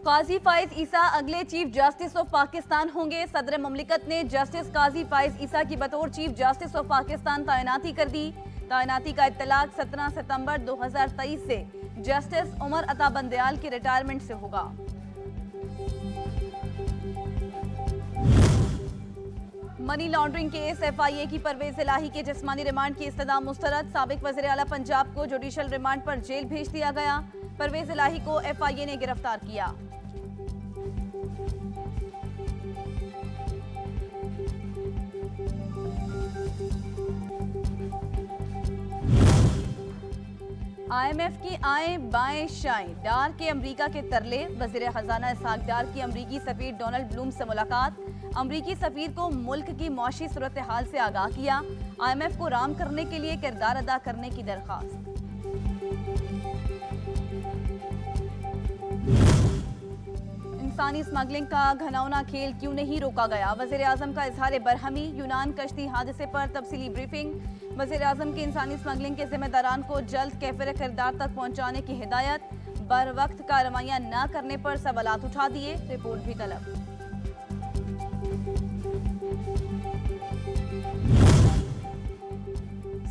काजी फाइज ईसा अगले chief justice of Pakistan होंगे। सदर ममलिकत ने जस्टिस काजी फाइज ईसा की बतौर चीफ जस्टिस ऑफ पाकिस्तान तैनाती कर दी। तैनाती का इत्तलाक 17 सितंबर 2023 से जस्टिस उमर अता बंदयाल की रिटायरमेंट से होगा। मनी लॉन्ड्रिंग केस FIA की परवेज इलाही के जिस्मानी रिमांड की इस्तदा मुस्तरद। साबिक वज़ीर आला पंजाब को जुडिशल रिमांड पर जेल भेज दिया गया। परवेज इलाही को FIA ने गिरफ्तार किया। IMF की आए बाएं शाएं, डार के अमरीका के तरले। वज़ीर खजाना इसहाक डार की अमरीकी सफीर डोनाल्ड ब्लूम से मुलाकात। अमरीकी सफीर को मुल्क की मौशी सूरत हाल से आगाह किया। IMF को राम करने के लिए किरदार अदा करने की दरख्वास्त। इंसानी स्मगलिंग का घनौना खेल क्यों नहीं रोका गया? वज़ीर आज़म का इजहार बरहमी। यूनान कश्ती हादसे पर तफसीली ब्रीफिंग। वज़ीर आज़म की इंसानी स्मगलिंग के जिम्मेदारान को जल्द कैफिर किरदार तक पहुँचाने की हिदायत। बर वक्त कार्रवाइयाँ न करने पर सवालात उठा दिए। रिपोर्ट भी तलब।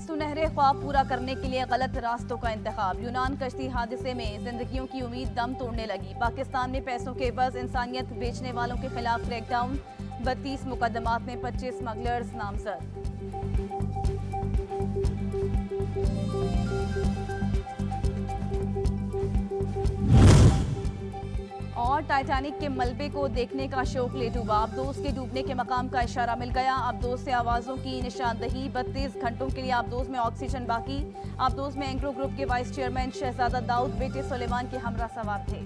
सुनहरे ख्वाब पूरा करने के लिए गलत रास्तों का इंतखाब। यूनान कश्ती हादसे में जिंदगियों की उम्मीद दम तोड़ने लगी। पाकिस्तान में पैसों के एवज इंसानियत बेचने वालों के खिलाफ क्रैकडाउन। 32 मुकदमात में 25 स्मगलर्स नामजद। और टाइटैनिक के मलबे को देखने का शौक ले डूबा। अब्दोस के डूबने के मकाम का इशारा मिल गया। अब्दोस से आवाजों की निशानदही। 32 घंटों के लिए अब्दोस में ऑक्सीजन बाकी। अब्दोस में एंग्रो ग्रुप के वाइस चेयरमैन शहजादा दाऊद बेटे सुलेमान के हमरा सवार थे।